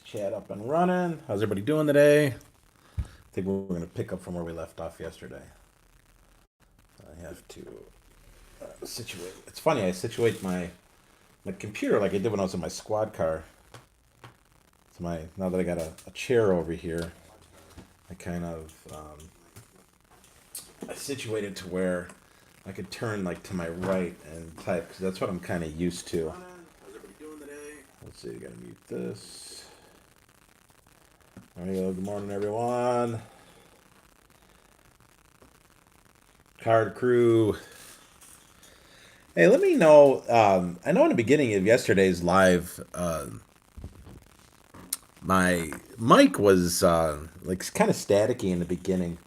Chat up and running. How's everybody doing today? I think we're going to pick up from where we left off yesterday. I have to situate. It's funny, I situate my computer like I did when I was in my squad car. It's now that I got a chair over here, I kind of I situated to where I could turn like to my right and type because that's what I'm kind of used to. How's everybody doing today? Let's see, gotta mute this. There we go. Good morning, everyone. Card crew. Hey, let me know. I know in the beginning of yesterday's live, my mic was like kind of staticky in the beginning.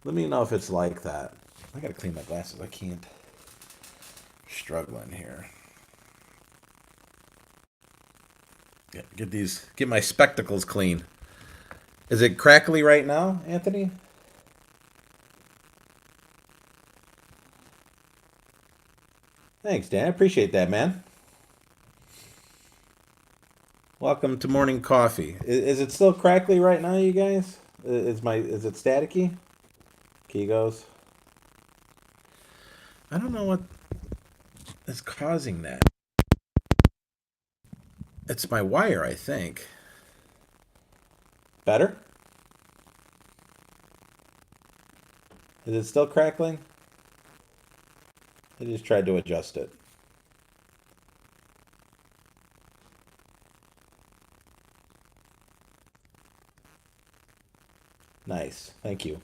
Let me know if it's like that. I gotta clean my glasses. I can't. Struggling here. Get my spectacles clean. Is it crackly right now, Anthony? Thanks, Dan. I appreciate that, man. Welcome to morning coffee. Is it still crackly right now, you guys? Is it staticky? Kegos. I don't know what is causing that. It's my wire, I think. Better? Is it still crackling? I just tried to adjust it. Nice. Thank you.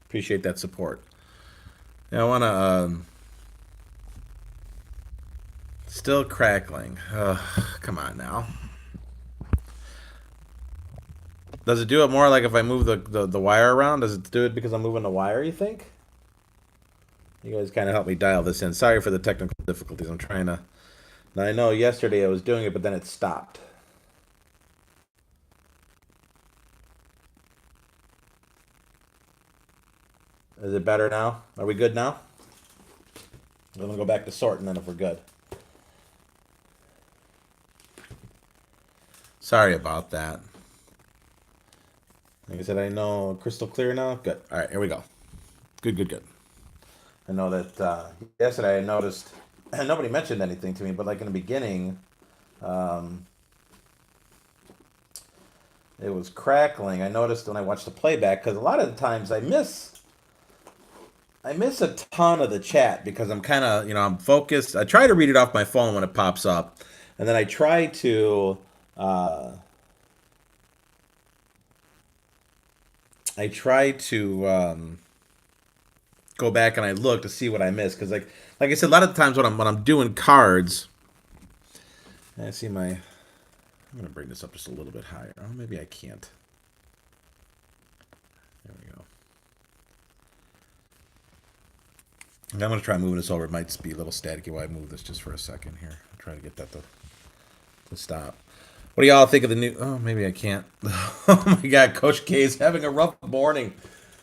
Appreciate that support. Yeah, I want to... still crackling. Come on now. Does it do it more like if I move the wire around? Does it do it because I'm moving the wire, you think? You guys kind of help me dial this in. Sorry for the technical difficulties. I'm trying to... Now, I know yesterday I was doing it, but then it stopped. Is it better now? Are we good now? I'm going to go back to sorting then if we're good. Sorry about that. Like I said, I know crystal clear now. Good. All right, here we go. Good. I know that yesterday I noticed, and nobody mentioned anything to me, but like in the beginning, it was crackling. I noticed when I watched the playback, because a lot of the times I miss a ton of the chat because I'm kind of, I'm focused. I try to read it off my phone when it pops up, and then I try to go back and I look to see what I missed because, like I said, a lot of the times when I'm doing cards, I see my. I'm gonna bring this up just a little bit higher. Oh, maybe I can't. There we go. I'm going to try moving this over. It might just be a little staticky while I move this just for a second here. I'll try to get that to stop. What do y'all think of the new... Oh, maybe I can't. Oh, my God. Coach K is having a rough morning.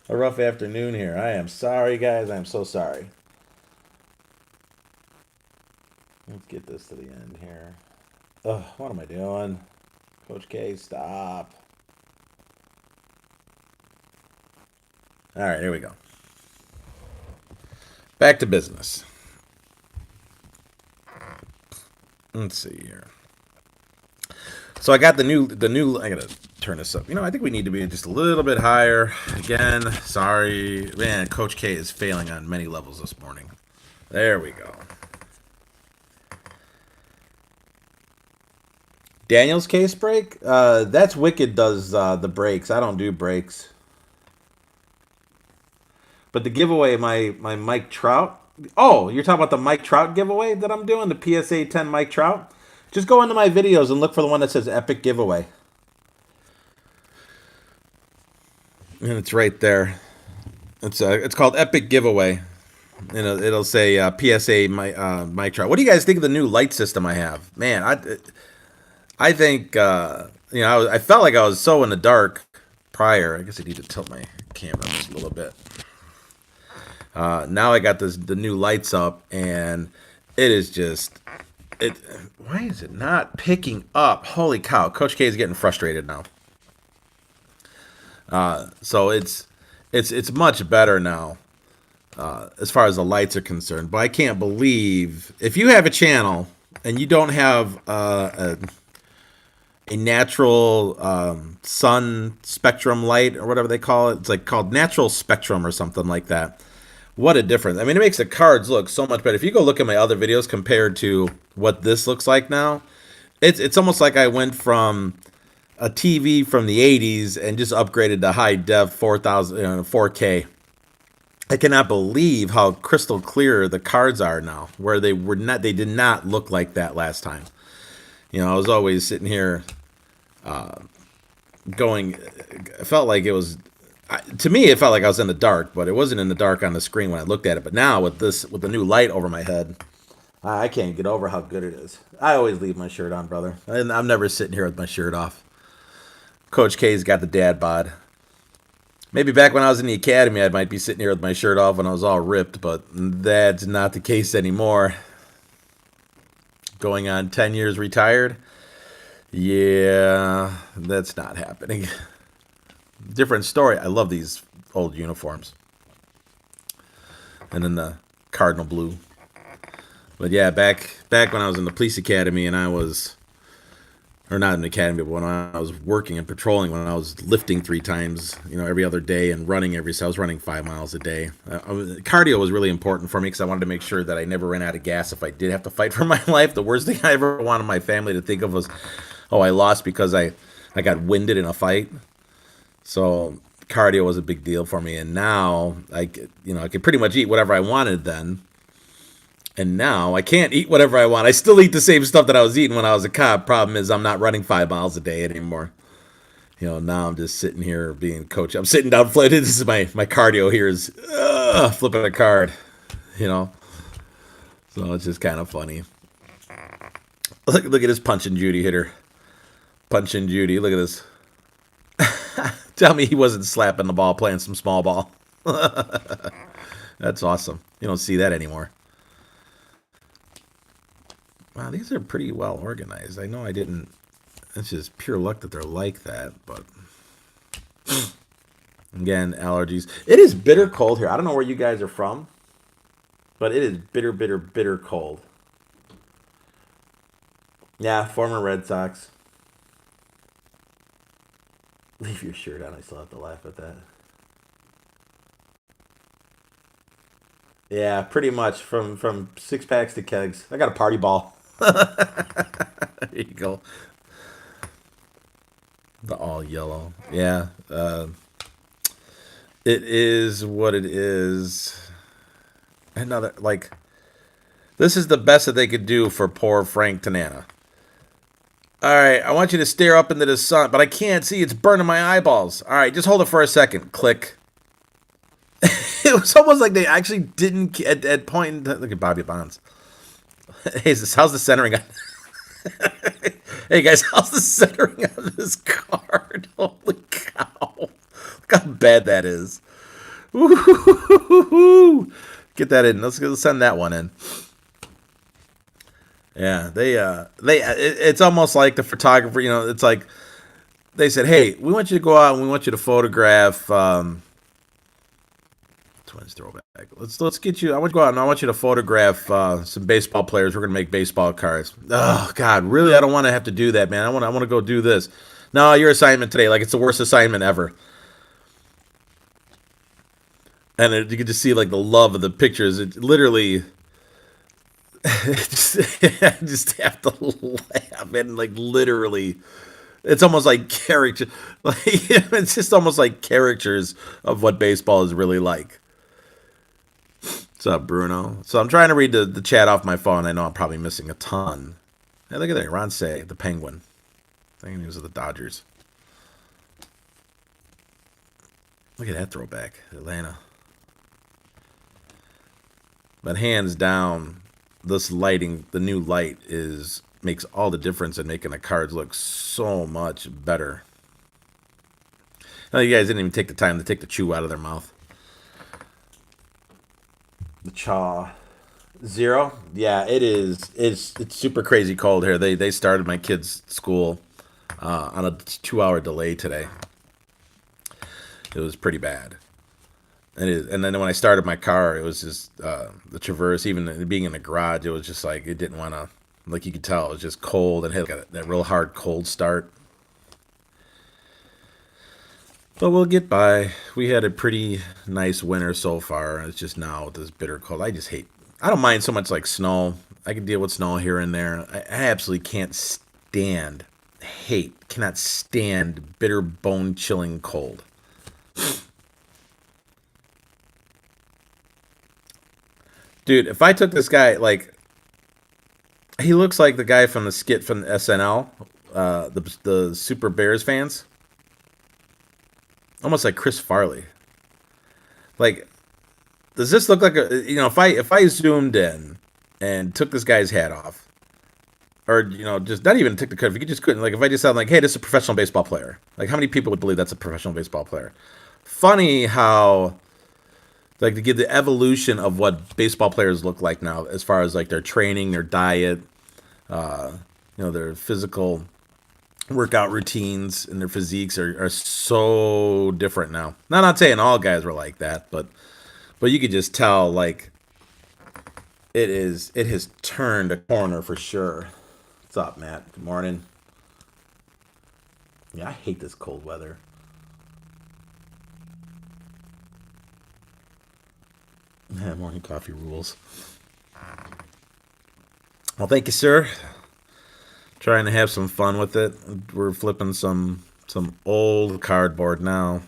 A rough afternoon here. I am sorry, guys. I am so sorry. Let's get this to the end here. Ugh, what am I doing? Coach K, stop. All right, here we go. Back to business. Let's see here. So I got the new. I gotta turn this up. I think we need to be just a little bit higher. Again, sorry, man. Coach K is failing on many levels this morning. There we go. Daniel's case break. That's Wicked does the breaks. I don't do breaks. But the giveaway, my Mike Trout. Oh, you're talking about the Mike Trout giveaway that I'm doing? The PSA 10 Mike Trout? Just go into my videos and look for the one that says Epic Giveaway. And it's right there. It's called Epic Giveaway. And it'll say PSA Mike Trout. What do you guys think of the new light system I have? Man, I think, I felt like I was so in the dark prior. I guess I need to tilt my camera just a little bit. Now I got the new lights up, and it is just it. Why is it not picking up? Holy cow! Coach K is getting frustrated now. So it's much better now as far as the lights are concerned. But I can't believe if you have a channel and you don't have a natural sun spectrum light or whatever they call it. It's like called natural spectrum or something like that. What a difference. I mean, it makes the cards look so much better. If you go look at my other videos compared to what this looks like now, it's almost like I went from a TV from the 80s and just upgraded to high def 4000 4K. I cannot believe how crystal clear the cards are now, where they did not look like that last time. I was always sitting here going, it felt like it was, to me, it felt like I was in the dark, but it wasn't in the dark on the screen when I looked at it. But now with the new light over my head, I can't get over how good it is. I always leave my shirt on, brother. And I'm never sitting here with my shirt off. Coach K's got the dad bod. Maybe back when I was in the academy, I might be sitting here with my shirt off when I was all ripped, but that's not the case anymore. Going on 10 years retired. Yeah, that's not happening. Different story. I love these old uniforms. And then the cardinal blue. But yeah, back when I was in the police academy and I was, or not in the academy, but when I was working and patrolling, when I was lifting 3 times, every other day and running I was running 5 miles a day. Cardio was really important for me because I wanted to make sure that I never ran out of gas if I did have to fight for my life. The worst thing I ever wanted my family to think of was, oh, I lost because I got winded in a fight. So cardio was a big deal for me. And now I could pretty much eat whatever I wanted then. And now I can't eat whatever I want. I still eat the same stuff that I was eating when I was a cop. Problem is I'm not running 5 miles a day anymore. Now I'm just sitting here being coach. I'm sitting down flipping. This is my cardio here is flipping a card. So it's just kind of funny. Look at this Punch and Judy hitter. Punch and Judy. Look at this. Tell me he wasn't slapping the ball playing some small ball. That's awesome. You don't see that anymore. Wow, these are pretty well organized. I know I didn't. It's just pure luck that they're like that, but again, allergies. It is bitter cold here. I don't know where you guys are from, but it is bitter, bitter, bitter cold. Yeah, former Red Sox. Leave your shirt on. I still have to laugh at that. Yeah, pretty much from 6-packs to kegs. I got a party ball. There you go. The all yellow. Yeah. It is what it is. Another, this is the best that they could do for poor Frank Tanana. All right, I want you to stare up into the sun, but I can't see. It's burning my eyeballs. All right, just hold it for a second. Click. It was almost like they actually didn't at point. Look at Bobby Bonds. Hey, how's the centering on? Hey guys, how's the centering on this card? Holy cow! Look how bad that is. Ooh, get that in. Let's send that one in. Yeah, it's almost like the photographer. It's like they said, "Hey, we want you to go out and we want you to photograph." Twins throwback. Let's get you. I want you to go out and I want you to photograph some baseball players. We're gonna make baseball cards. Oh God, really? I don't want to have to do that, man. I want to go do this. No, your assignment today, like it's the worst assignment ever. And you can just see like the love of the pictures. It literally. I just have to laugh and literally. It's almost like character. It's just almost like caricatures of what baseball is really like. What's up, Bruno? So I'm trying to read the chat off my phone. I know I'm probably missing a ton. Hey, look at that. Ron Say, the Penguin. I think he was of the Dodgers. Look at that throwback. Atlanta. But hands down, this lighting, the new light makes all the difference in making the cards look so much better. Now, you guys didn't even take the time to take the chew out of their mouth. The chaw. 0? Yeah, it is. It's super crazy cold here. They started my kids' school on a 2 hour delay today. It was pretty bad. And then when I started my car, it was just the Traverse. Even being in the garage, it was just like it didn't want to. Like you could tell, it was just cold and had like that real hard cold start. But we'll get by. We had a pretty nice winter so far. It's just now this bitter cold. I just hate. I don't mind so much like snow. I can deal with snow here and there. I absolutely can't stand, cannot stand bitter, bone chilling cold. Dude, if I took this guy, like, he looks like the guy from the skit from SNL, the Super Bears fans, almost like Chris Farley. Like, does this look like a if I zoomed in and took this guy's hat off, or just not even took the cut, if you could just couldn't like if I just said like, hey, this is a professional baseball player, like how many people would believe that's a professional baseball player? Funny how like to give the evolution of what baseball players look like now, as far as like their training, their diet, their physical workout routines and their physiques are so different now. Not saying all guys were like that, but you could just tell like it has turned a corner for sure. What's up, Matt? Good morning. Yeah, I hate this cold weather. Yeah, morning coffee rules. Well, thank you, sir. Trying to have some fun with it. We're flipping some old cardboard now.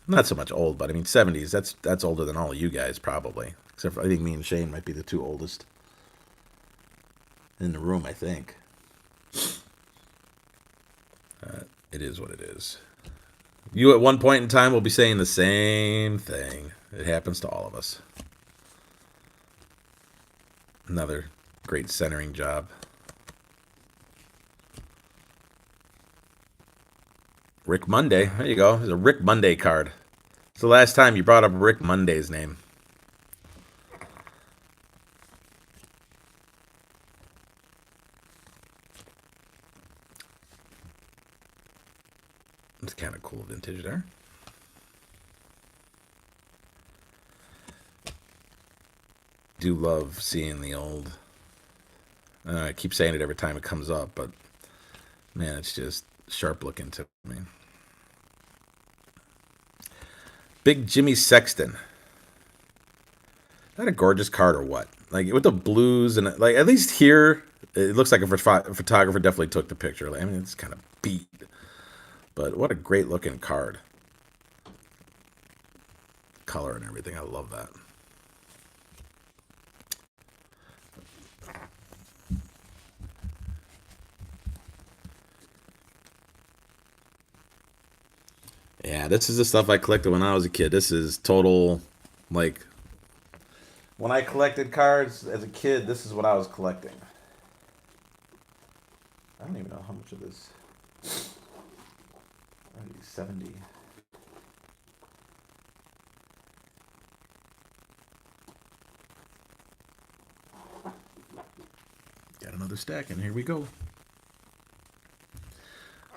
Not so much old, but I mean 70s. That's older than all of you guys probably. Except for I think me and Shane might be the two oldest in the room. I think it is what it is. You at one point in time will be saying the same thing. It happens to all of us. Another great centering job. Rick Monday. There you go. There's a Rick Monday card. It's the last time you brought up Rick Monday's name. It's kind of cool vintage there. Do love seeing the old. I keep saying it every time it comes up, but man, it's just sharp looking to me. Big Jimmy Sexton. Is that a gorgeous card or what? Like with the blues and like at least here, it looks like a photographer definitely took the picture. Like, I mean, it's kind of beat, but what a great looking card. Color and everything. I love that. Yeah, this is the stuff I collected when I was a kid. This is total, like, when I collected cards as a kid, this is what I was collecting. I don't even know how much of this. 70. Got another stack, and here we go.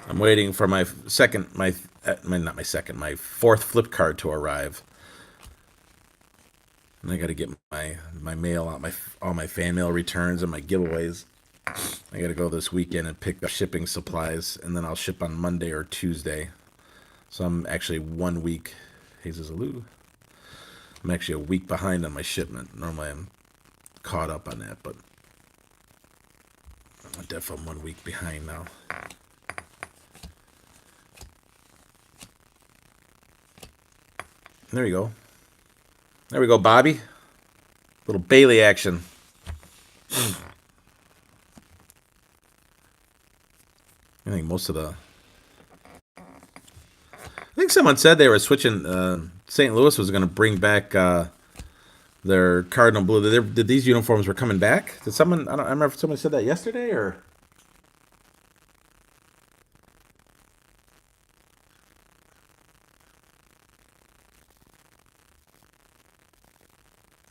I'm waiting for my second, not my second, my fourth flip card to arrive. And I got to get my mail out, my all my fan mail returns and my giveaways. I got to go this weekend and pick up shipping supplies, and then I'll ship on Monday or Tuesday. So I'm actually 1 week. Jesus Alou. I'm actually a week behind on my shipment. Normally I'm caught up on that, but I'm definitely 1 week behind now. There you go. There we go, Bobby. Little Bailey action. I think most of the. I think someone said they were switching. St. Louis was going to bring back their Cardinal Blue. Did these uniforms were coming back? Did someone? I remember if someone said that yesterday or.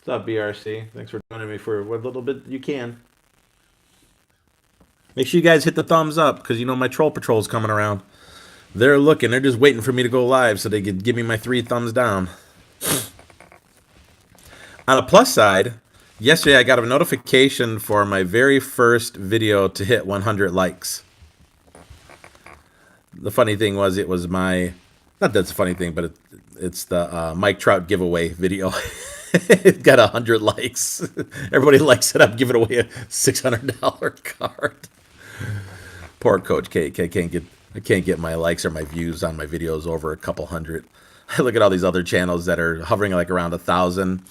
What's up, BRC? Thanks for joining me for what little bit you can. Make sure you guys hit the thumbs up because you know my troll patrol's coming around. They're looking. They're just waiting for me to go live so they could give me my 3 thumbs down. On the plus side, yesterday I got a notification for my very first video to hit 100 likes. The funny thing was it was my, not that's a funny thing, but it's the Mike Trout giveaway video. It got 100 likes. Everybody likes it. I'm giving away a $600 card. Poor Coach K. I can't get my likes or my views on my videos over a couple hundred. I look at all these other channels that are hovering like around 1,000,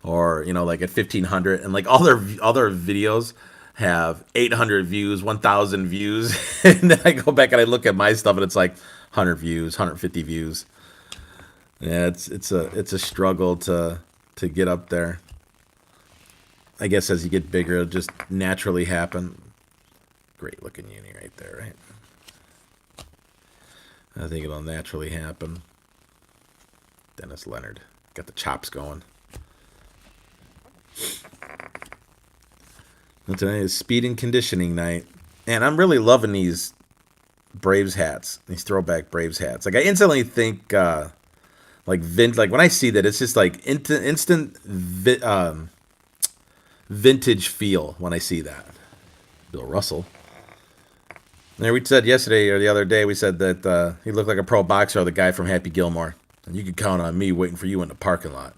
or you know, like at 1,500, and like all their videos have 800 views, 1,000 views, and then I go back and I look at my stuff and it's like 100 views, 150 views. Yeah, it's a struggle to get up there. I guess as you get bigger, it'll just naturally happen. Great looking uni right there, right? I think it'll naturally happen. Dennis Leonard got the chops going. And tonight is speed and conditioning night, and I'm really loving these Braves hats, these throwback Braves hats. Like I instantly think like when I see that, it's just like instant vintage feel when I see that. Bill Russell. There, we said yesterday or the other day, we said that he looked like a pro boxer or the guy from Happy Gilmore. And you could count on me waiting for you in the parking lot.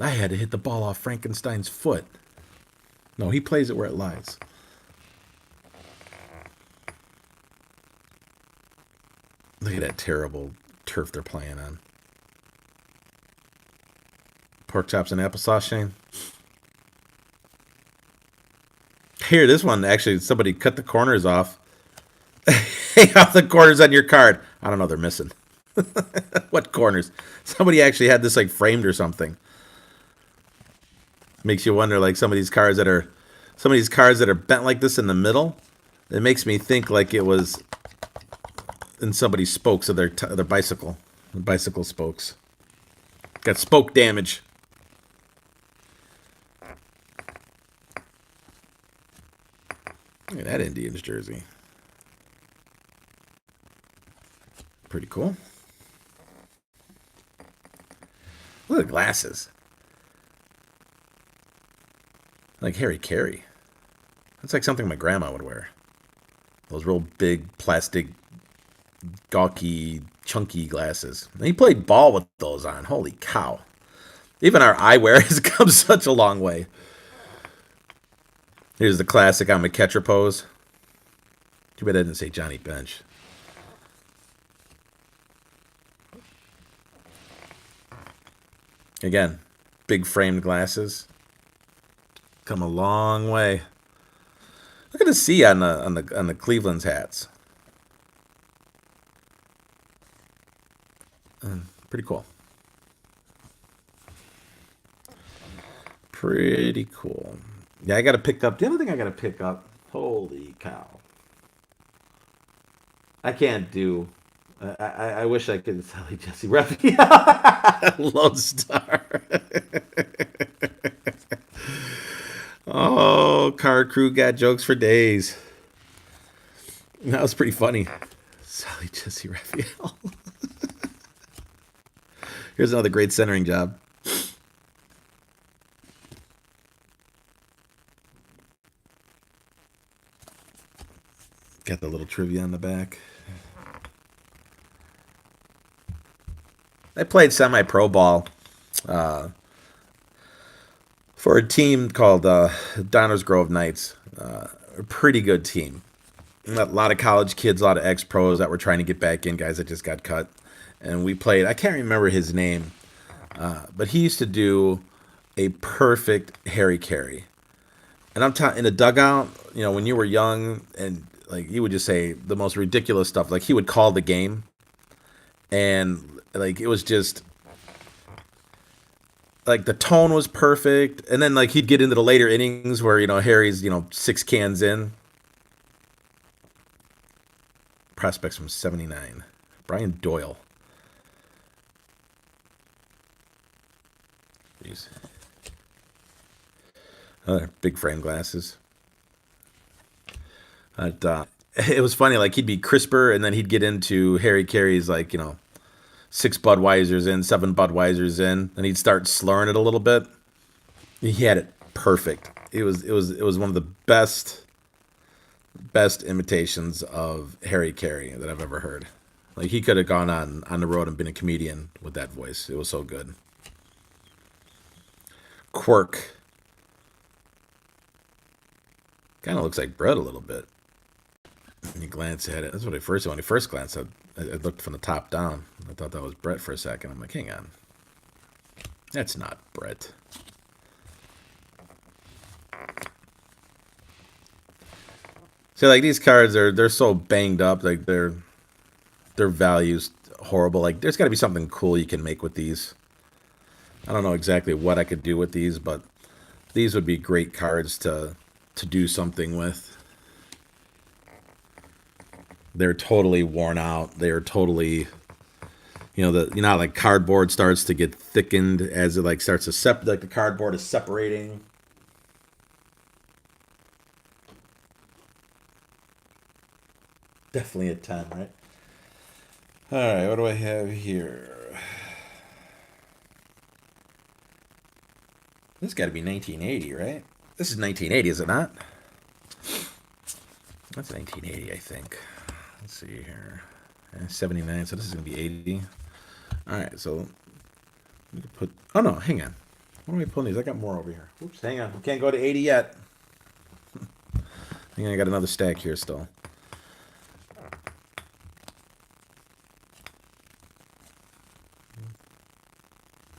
I had to hit the ball off Frankenstein's foot. No, he plays it where it lies. Look at that terrible turf they're playing on. Pork chops and applesauce, Shane. Here, this one, actually, somebody cut the corners off. Hang off the corners on your card. I don't know, they're missing. What corners? Somebody actually had this like framed or something. Makes you wonder, like some of these cards that are bent like this in the middle. It makes me think like it was in somebody's spokes of their bicycle. The bicycle spokes. Got spoke damage. Look at that Indians jersey. Pretty cool. Look at the glasses. Like Harry Carey. That's like something my grandma would wear. Those real big, plastic, gawky, chunky glasses. And he played ball with those on. Holy cow. Even our eyewear has come such a long way. Here's the classic I'm a catcher pose. Too bad I didn't say Johnny Bench. Again, big framed glasses. Come a long way. Look at the C on the Cleveland's hats. Pretty cool. Pretty cool. Yeah, I got to pick up. The other thing I got to pick up. Holy cow. I can't do. I wish I could tell you Jesse Raphael. Lone Star. Oh, Card Crew got jokes for days. That was pretty funny. Sally Jesse Raphael. Here's another great centering job. Got the little trivia on the back. I played semi-pro ball for a team called Downers Grove Knights. A pretty good team. A lot of college kids, a lot of ex-pros that were trying to get back in, guys that just got cut. And we played, I can't remember his name, but he used to do a perfect Harry Carey. And I'm in a dugout, you know, when you were young, and like he would just say the most ridiculous stuff. Like he would call the game, and like it was just like the tone was perfect. And then like he'd get into the later innings where, you know, Harry's, you know, 6 cans in. Prospects from '79. Brian Doyle. these. Big frame glasses. But, it was funny. Like he'd be crisper, and then he'd get into Harry Carey's like 6 Budweisers in, 7 Budweisers in, and he'd start slurring it a little bit. He had it perfect. It was one of the best imitations of Harry Carey that I've ever heard. Like he could have gone on the road and been a comedian with that voice. It was so good. Quirk kind of looks like Brett a little bit. When you glance at it, that's what when I first glanced, I looked from the top down. I thought that was Brett for a second. I'm like, hang on, that's not Brett. So like these cards they're so banged up, like their value's horrible. Like there's got to be something cool you can make with these. I don't know exactly what I could do with these, but these would be great cards to do something with. They're totally worn out. They're totally, like cardboard starts to get thickened as it like starts to like the cardboard is separating. Definitely a 10, right? All right, what do I have here? This got to be 1980, right? This is 1980, is it not? That's 1980, I think. Let's see here. 79, so this is going to be 80. All right, so we can put... Oh, no, hang on. What are we pulling these? I got more over here. Oops, hang on. We can't go to 80 yet. Hang on, I got another stack here still.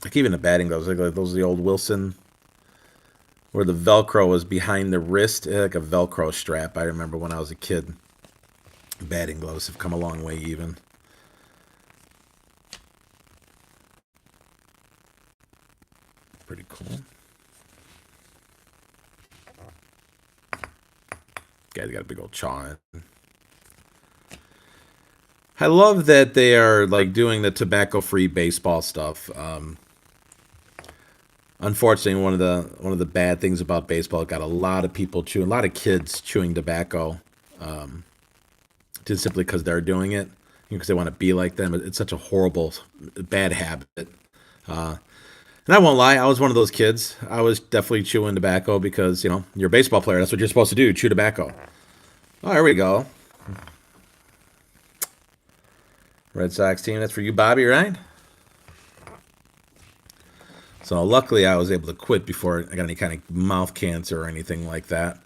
Like even the batting gloves, like those are the old Wilson, where the Velcro was behind the wrist, like a Velcro strap. I remember when I was a kid. Batting gloves have come a long way even. Pretty cool. Guy's got a big old chaw on it. I love that they are like doing the tobacco-free baseball stuff. Unfortunately, one of the bad things about baseball, it got a lot of people chewing, a lot of kids chewing tobacco, just simply because they're doing it, because they want to be like them. It's such a horrible, bad habit. And I won't lie, I was one of those kids. I was definitely chewing tobacco because you're a baseball player. That's what you're supposed to do: chew tobacco. Oh, here we go. Red Sox team. That's for you, Bobby, right? So luckily I was able to quit before I got any kind of mouth cancer or anything like that.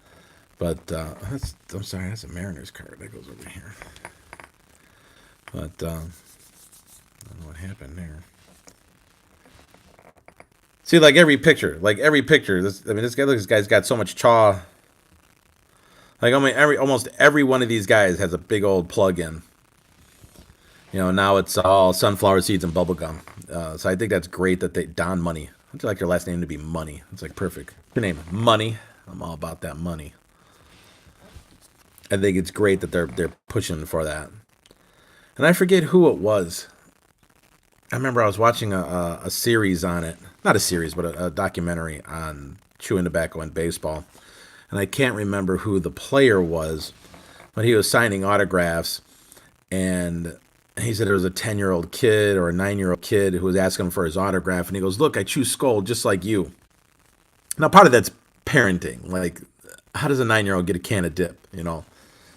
But I'm sorry, that's a Mariners card that goes over here. But I don't know what happened there. See, like every picture. This guy's got so much chaw. Like almost every one of these guys has a big old plug-in. Now it's all sunflower seeds and bubblegum. So I think that's great that Don Money. I'd like your last name to be Money. It's like perfect. Your name, Money. I'm all about that money. I think it's great that they're pushing for that. And I forget who it was. I remember I was watching a series on it. Not a series, but a documentary on chewing tobacco and baseball. And I can't remember who the player was, but he was signing autographs, and he said there was a 10-year-old kid or a 9-year-old kid who was asking him for his autograph, and he goes, "Look, I chew skull just like you." Now, part of that's parenting. Like, how does a 9-year-old get a can of dip?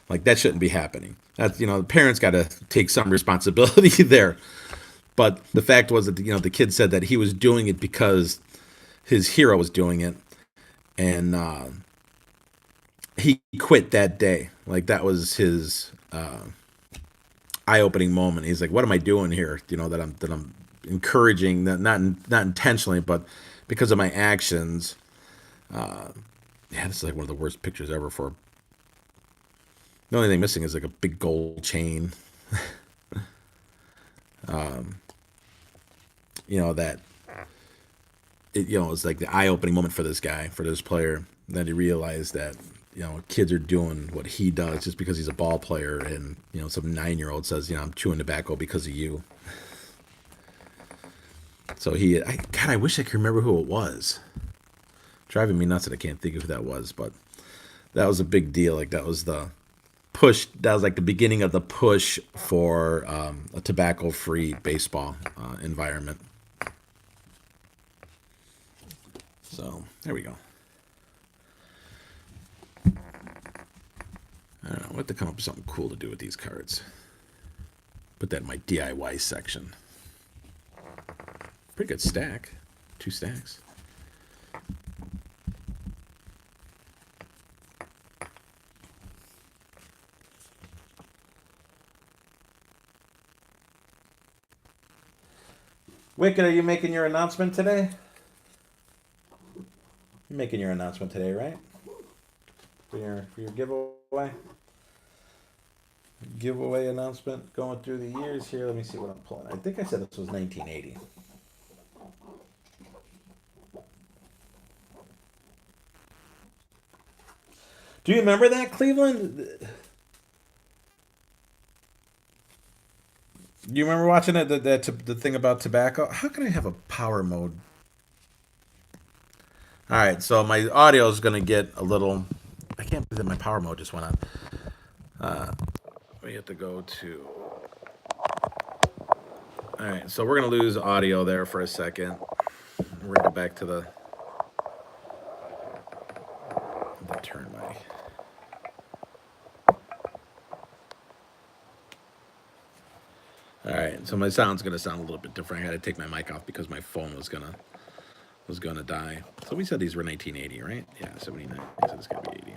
Like that shouldn't be happening. That's the parents got to take some responsibility there. But the fact was that the kid said that he was doing it because his hero was doing it, and he quit that day. Like that was his eye-opening moment. He's like, "What am I doing here? That I'm encouraging that not intentionally, but because of my actions." This is like one of the worst pictures ever for. The only thing missing is like a big gold chain. That it's like the eye-opening moment for this guy, for this player. Then he realized that kids are doing what he does just because he's a ball player, and some 9-year-old says, "I'm chewing tobacco because of you." So God, I wish I could remember who it was. Driving me nuts that I can't think of who that was, but that was a big deal. Like that was the push. That was like the beginning of the push for a tobacco-free baseball environment. So there we go. I don't know. What to come up with something cool to do with these cards. Put that in my DIY section. Pretty good stack. 2 stacks. Wicked, are you making your announcement today? You're making your announcement today, right? For your giveaway? Giveaway announcement going through the years here. Let me see what I'm pulling. I think I said this was 1980. Do you remember that, Cleveland? Do you remember watching it? The thing about tobacco. How can I have a power mode? All right, so my audio is gonna get a little. I can't believe that my power mode just went on. We have to go to. All right, so we're gonna lose audio there for a second. We're gonna go back to the turn my. All right, so my sound's gonna sound a little bit different. I had to take my mic off because my phone was gonna die. So we said these were 1980, right? Yeah, 79. So it's gonna be 80.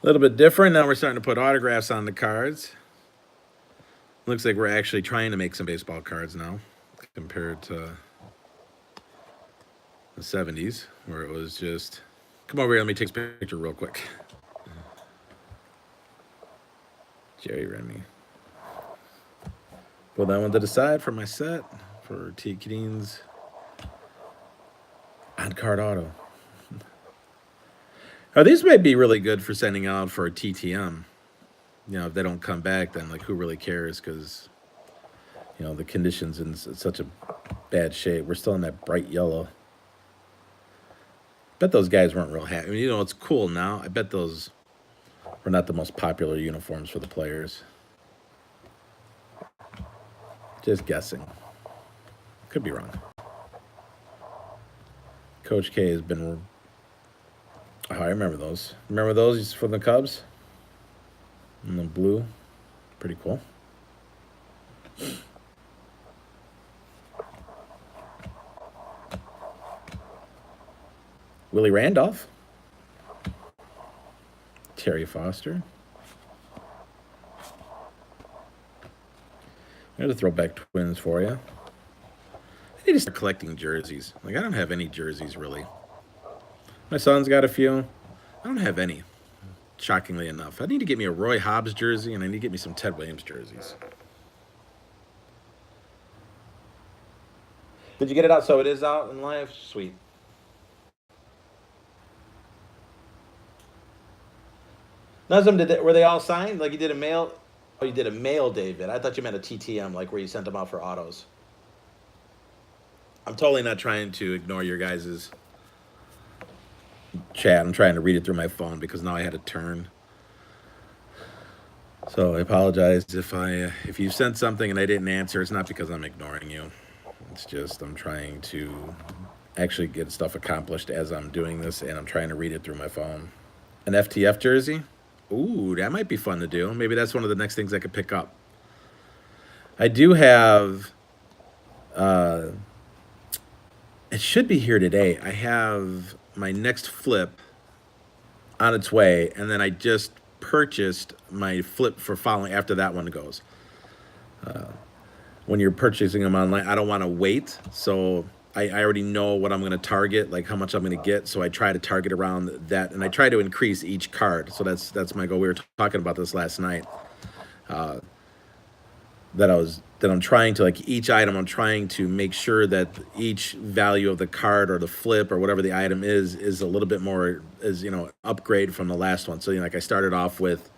A little bit different. Now we're starting to put autographs on the cards. Looks like we're actually trying to make some baseball cards now, compared to the 70s, where it was just, come over here, let me take a picture real quick. Jerry Remy. Put that one to the side for my set for T. Keating's on-card auto. Now, these might be really good for sending out for a TTM. You know, if they don't come back, then like who really cares? Because you know the conditions in such a bad shape. We're still in that bright yellow. Bet those guys weren't real happy. I mean, you know, it's cool now. I bet those were not the most popular uniforms for the players. Just guessing. Could be wrong. Coach K has been. Oh, I remember those. Remember those from the Cubs? In the blue. Pretty cool. Willie Randolph. Terry Foster. There's a throwback Twins for you. I need to start collecting jerseys. Like, I don't have any jerseys, really. My son's got a few. I don't have any, shockingly enough. I need to get me a Roy Hobbs jersey, and I need to get me some Ted Williams jerseys. Did you get it out? So it is out in live? Sweet. None of them were they all signed? Like you did a mail? Oh, you did a mail, David. I thought you meant a TTM, like where you sent them out for autos. I'm totally not trying to ignore your guys' chat. I'm trying to read it through my phone because now I had to turn. So I apologize if you sent something and I didn't answer. It's not because I'm ignoring you. It's just I'm trying to actually get stuff accomplished as I'm doing this, and I'm trying to read it through my phone. An FTF jersey? Ooh, that might be fun to do. Maybe that's one of the next things I could pick up. I do have, it should be here today. I have my next flip on its way, and then I just purchased my flip for following after that one goes. When you're purchasing them online, I don't want to wait, so I already know what I'm going to target, like how much I'm going to get, so I try to target around that, and I try to increase each card. So that's my goal. We were talking about this last night. That I'm trying to, like, each item, I'm trying to make sure that each value of the card or the flip or whatever the item is a little bit more, is, you know, upgrade from the last one. So, you know, like I started off with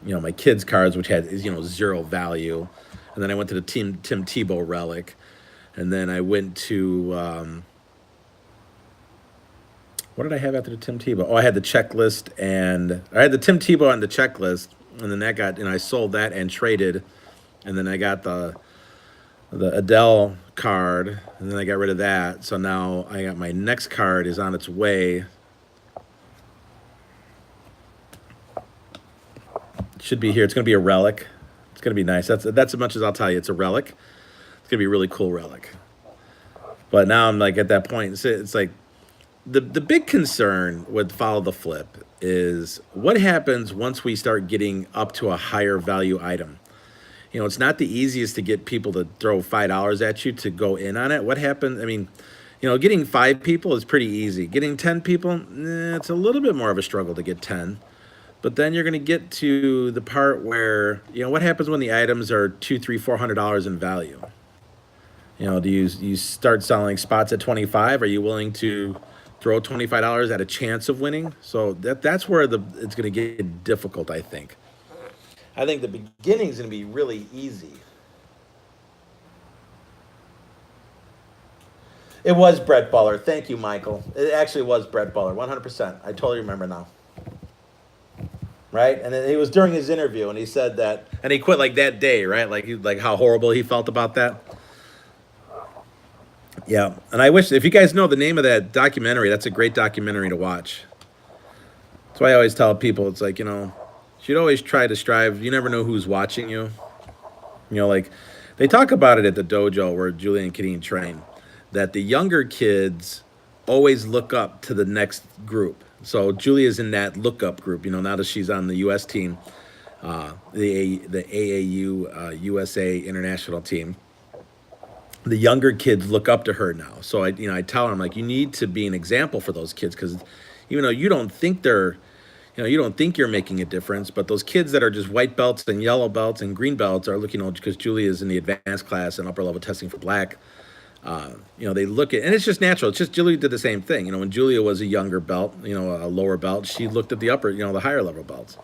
my kids' cards, which had zero value, and then I went to the Tim Tebow relic, and then I went to what did I have after the Tim Tebow? Oh, I had the checklist, and I had the Tim Tebow on the checklist, and then that got, I sold that and traded, and then I got the Adele card, and then I got rid of that. So now I got my next card is on its way. It should be here. It's going to be a relic. It's going to be nice. That's as much as I'll tell you. It's a relic. It's going to be a really cool relic. But now I'm like at that point. It's like the big concern with follow the flip is what happens once we start getting up to a higher value item. It's not the easiest to get people to throw $5 at you to go in on it. What happens? I mean, getting 5 people is pretty easy. Getting 10 people, it's a little bit more of a struggle to get 10. But then you're going to get to the part where, what happens when the items are $200, $300, $400 in value? Do you start selling spots at 25? Are you willing to throw $25 at a chance of winning? So that's where it's going to get difficult, I think. I think the beginning's going to be really easy. It was Brett Buller. Thank you, Michael. It actually was Brett Buller, 100%. I totally remember now. Right? And then it was during his interview, and he said that, and he quit like that day, right? Like how horrible he felt about that. Yeah, and I wish, if you guys know the name of that documentary, that's a great documentary to watch. That's why I always tell people, it's like, you should always try to strive. You never know who's watching you. Like they talk about it at the dojo where Julia and Kadeen train, that the younger kids always look up to the next group. So Julia's in that look-up group, now that she's on the U.S. team, the AAU USA international team. The younger kids look up to her now. So I tell her, I'm like, you need to be an example for those kids, because even though you don't think you don't think you're making a difference, but those kids that are just white belts and yellow belts and green belts are looking, because Julia's in the advanced class and upper level testing for black. They look at, and it's just natural. It's just Julia did the same thing. When Julia was a younger belt, a lower belt, she looked at the upper, the higher level belts.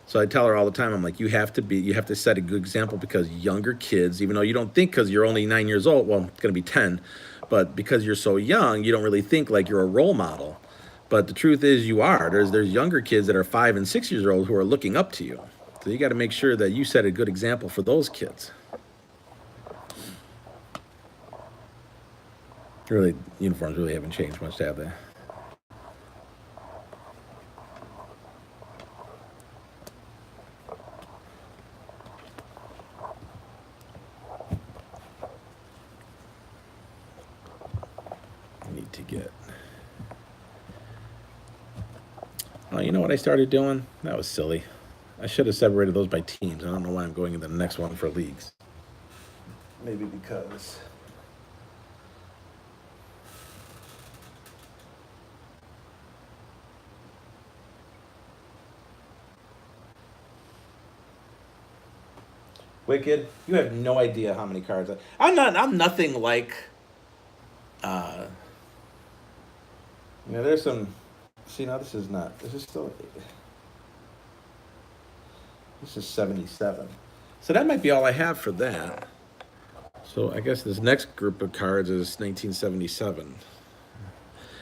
So I tell her all the time, I'm like, you have to set a good example, because younger kids, even though you don't think, because you're only 9 years old, well, it's going to be 10, but because you're so young, you don't really think like you're a role model. But the truth is you are. There's younger kids that are 5 and 6 years old who are looking up to you. So you got to make sure that you set a good example for those kids. Really, uniforms really haven't changed much, have they? I need to get... Oh, you know what I started doing? That was silly. I should have separated those by teams. I don't know why I'm going into the next one for leagues. Maybe because... Wicked, you have no idea how many cards I'm nothing like. There's some. See, now this is not. This is still. This is 77. So that might be all I have for that. So I guess this next group of cards is 1977.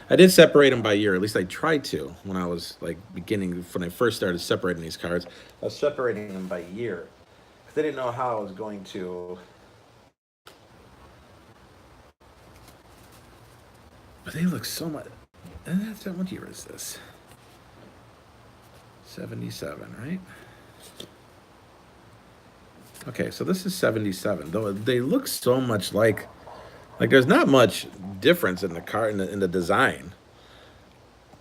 I did separate them by year. At least I tried to when I was when I first started separating these cards. I was separating them by year. They didn't know how I was going to. But they look so much. What year is this? 77, right? Okay, so this is 77. Though they look so much like there's not much difference in the car in the design.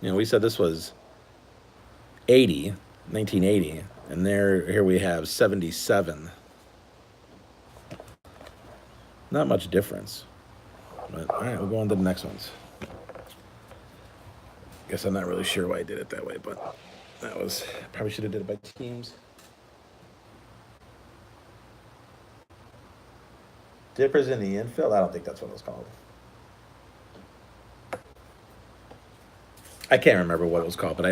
We said this was 1980. And here we have 77. Not much difference. But all right, we'll go on to the next ones. Guess I'm not really sure why I did it that way, but probably should have did it by teams. Dippers in the infield? I don't think that's what it was called. I can't remember what it was called, but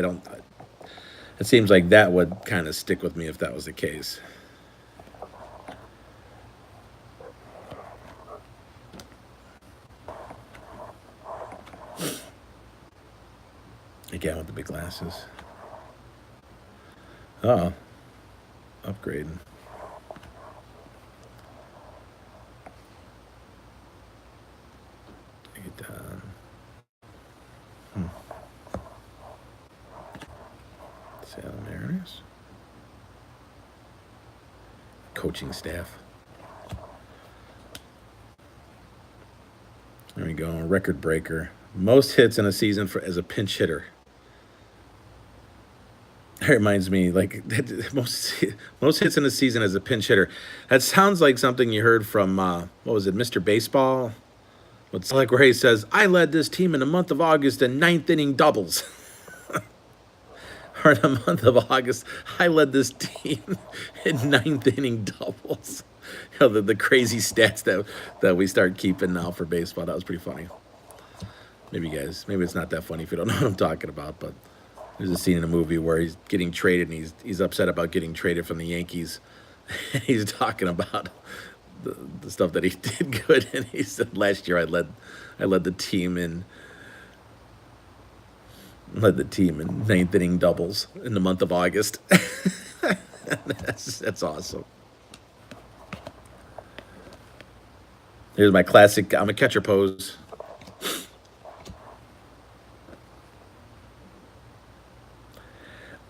It seems like that would kind of stick with me if that was the case. Again with the big glasses. Oh, upgrading. Take it down. Salem Mariners. Coaching staff. There we go. Record breaker. Most hits in a season as a pinch hitter. That reminds me, like most hits in a season as a pinch hitter. That sounds like something you heard from what was it, Mr. Baseball? It's like where he says, "I led this team in the month of August in ninth inning doubles." Or in the month of August, I led this team in ninth inning doubles. You know, the crazy stats that we start keeping now for baseball. That was pretty funny. Maybe it's not that funny if you don't know what I'm talking about, but there's a scene in a movie where he's getting traded and he's upset about getting traded from the Yankees. He's talking about the stuff that he did good, and he said, "Last year I led the team in ninth inning doubles in the month of August." That's awesome. Here's my classic. I'm a catcher pose.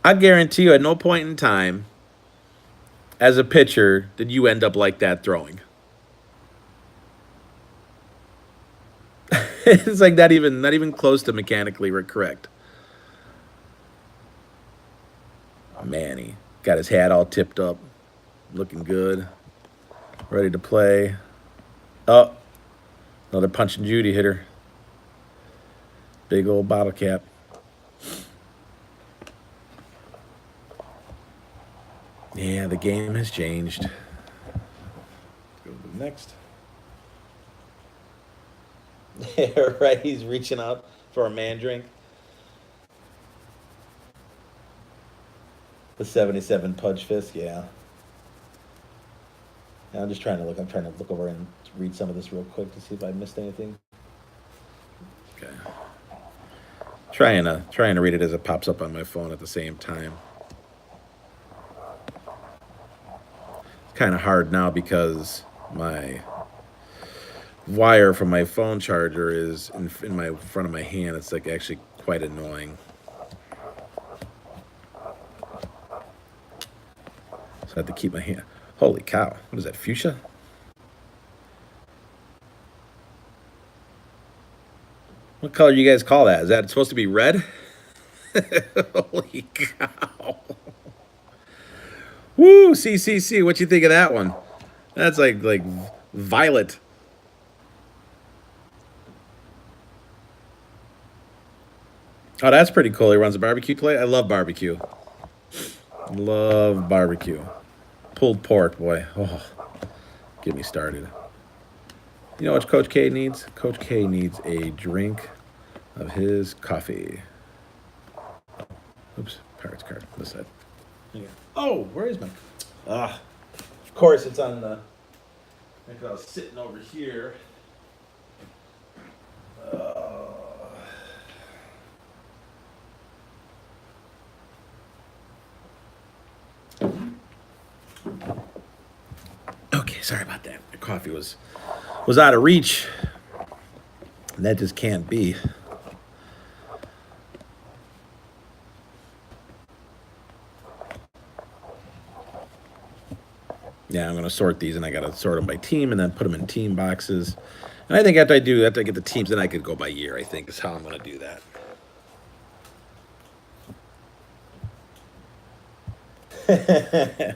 I guarantee you, at no point in time, as a pitcher, did you end up like that throwing. It's like not even close to mechanically correct. Manny got his hat all tipped up, looking good, ready to play. Oh, another Punch and Judy hitter. Big old bottle cap. Yeah, the game has changed. Let's go to the next. Yeah, right. He's reaching out for a man drink. The 77 Pudge Fist, yeah. I'm just trying to look. I'm trying to look over and read some of this real quick to see if I missed anything. Okay. Trying to read it as it pops up on my phone at the same time. It's kind of hard now because my wire from my phone charger is in my front of my hand. It's like actually quite annoying. So I have to keep my hand. Holy cow. What is that, fuchsia? What color do you guys call that? Is that supposed to be red? Holy cow. Woo, CCC. What you think of that one? That's like violet. Oh, that's pretty cool. He runs a barbecue plate. I love barbecue. Love barbecue. Pulled pork, boy. Oh, get me started. You know what Coach K needs? Coach K needs a drink of his coffee. Oops, Pirates card. This side. Oh, where is my... of course, it's on the... I think I was sitting over here. Okay, sorry about that. The coffee was out of reach. And that just can't be. Yeah, I'm going to sort these, and I got to sort them by team and then put them in team boxes. And I think after I get the teams, then I could go by year, I think, is how I'm going to do that.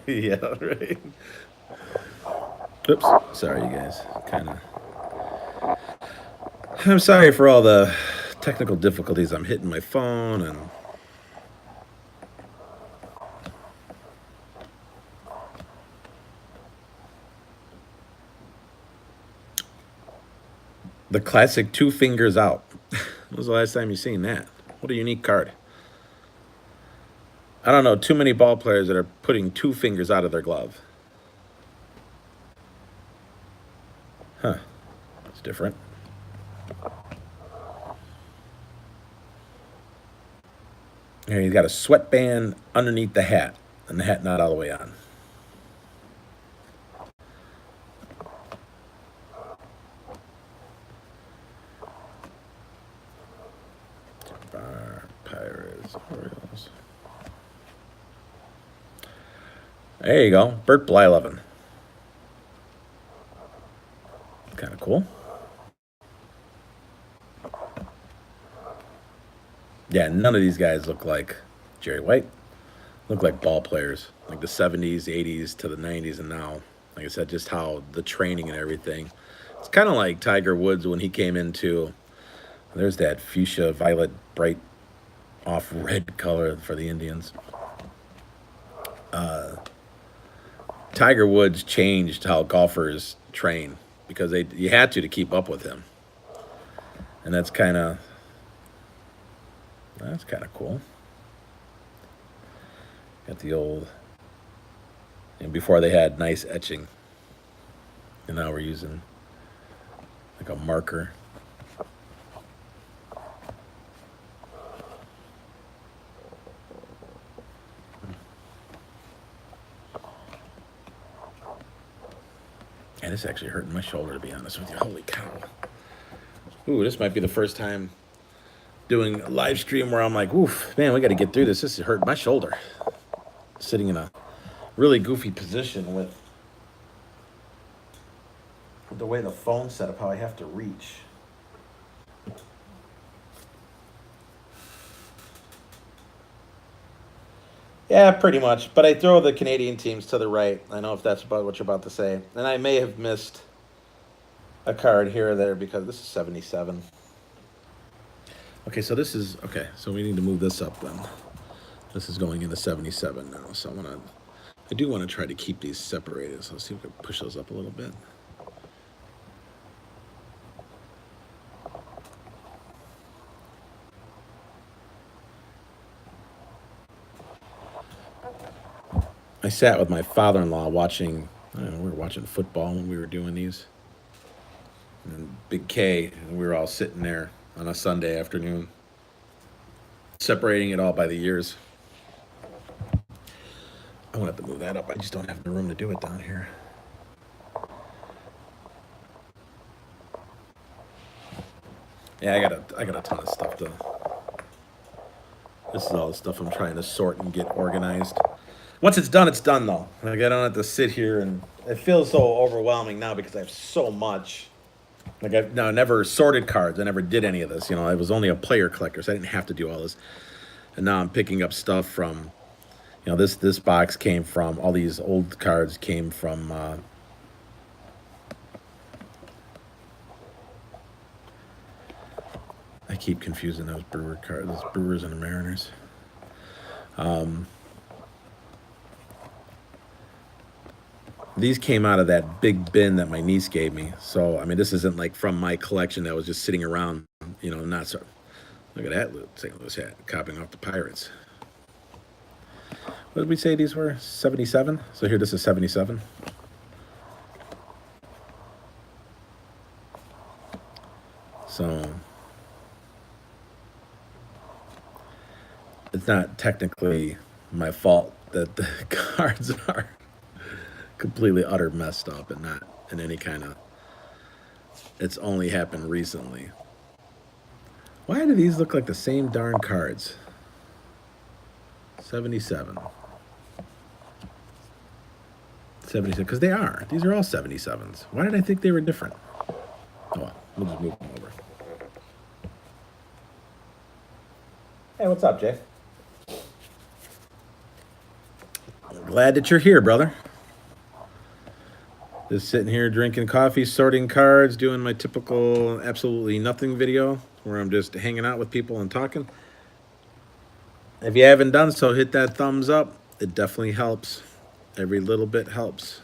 Yeah, right. Oops. Sorry, you guys. I'm sorry for all the technical difficulties. I'm hitting my phone and... The classic 2 fingers out. When was the last time you seen that? What a unique card. I don't know too many ball players that are putting two fingers out of their glove. Huh. It's different. Here, he's got a sweatband underneath the hat, and the hat not all the way on. Pirates, Orioles. There you go. Bert Blyleven. Kind of cool. Yeah, none of these guys look like Jerry White. Look like ball players, like the 70s, 80s to the 90s, and now, like I said, just how the training and everything. It's kind of like Tiger Woods when he came into. There's that fuchsia, violet, bright, off red color for the Indians. Tiger Woods changed how golfers train because you had to keep up with him, and that's kind of cool. Got the old, and before they had nice etching, and now we're using like a marker. And it's actually hurting my shoulder, to be honest with you. Holy cow. Ooh, this might be the first time doing a live stream where I'm like, oof, man, we got to get through this. This is hurting my shoulder. Sitting in a really goofy position with the way the phone's set up, how I have to reach. Yeah, pretty much. But I throw the Canadian teams to the right. I know if that's about what you're about to say. And I may have missed a card here or there because this is 77. Okay, so this is, okay, so we need to move this up then. This is going into 77 now. So I do want to try to keep these separated. So let's see if we can push those up a little bit. I sat with my father-in-law watching, I don't know, we were watching football when we were doing these. And Big K, and we were all sitting there on a Sunday afternoon, separating it all by the years. I want to have to move that up. I just don't have the room to do it down here. Yeah, I got a ton of stuff to. This is all the stuff I'm trying to sort and get organized. Once it's done though. Like I don't have to sit here and it feels so overwhelming now because I have so much. Like I've never sorted cards. I never did any of this. You know, I was only a player collector, so I didn't have to do all this. And now I'm picking up stuff from, you know, this box came from, all these old cards came from I keep confusing those Brewer cards, those Brewers and the Mariners. These came out of that big bin that my niece gave me. So, I mean, this isn't like from my collection that was just sitting around, you know, not so. Look at that St. Louis hat, copying off the Pirates. What did we say these were? 77? So here, this is 77. So, it's not technically my fault that the cards are completely utter messed up and not in any kind of, it's only happened recently. Why do these look like the same darn cards? 77. 77, because they are. These are all 77s. Why did I think they were different? Oh well, we'll just move them over. Hey, what's up, Jay? Glad that you're here, brother. Just sitting here drinking coffee, sorting cards, doing my typical absolutely nothing video where I'm just hanging out with people and talking. If you haven't done so, hit that thumbs up. It definitely helps. Every little bit helps.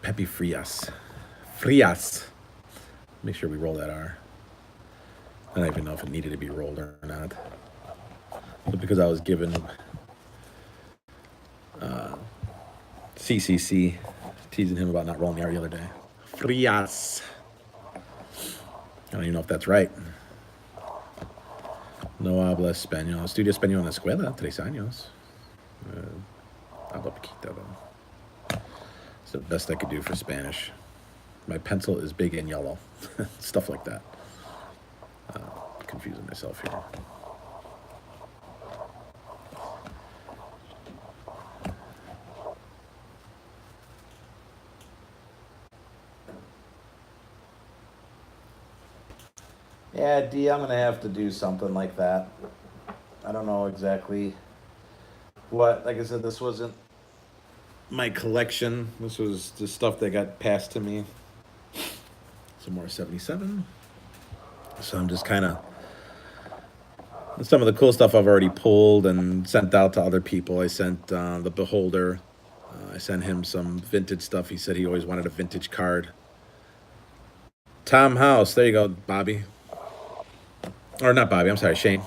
Pepe Frias. Frias. Make sure we roll that R. I don't even know if it needed to be rolled or not. But because I was given CCC, teasing him about not rolling the R the other day. Frias. I don't even know if that's right. No habla español. Estudio español en la escuela, 3 años. Habla poquito, though. It's the best I could do for Spanish. My pencil is big and yellow. Stuff like that. Confusing myself here. Yeah, D, I'm going to have to do something like that. I don't know exactly what. Like I said, this wasn't my collection. This was the stuff that got passed to me. Some more 77. So I'm just kind of... Some of the cool stuff I've already pulled and sent out to other people. I sent the Beholder. I sent him some vintage stuff. He said he always wanted a vintage card. Tom House. There you go, Bobby. Or not Bobby, I'm sorry, Shane.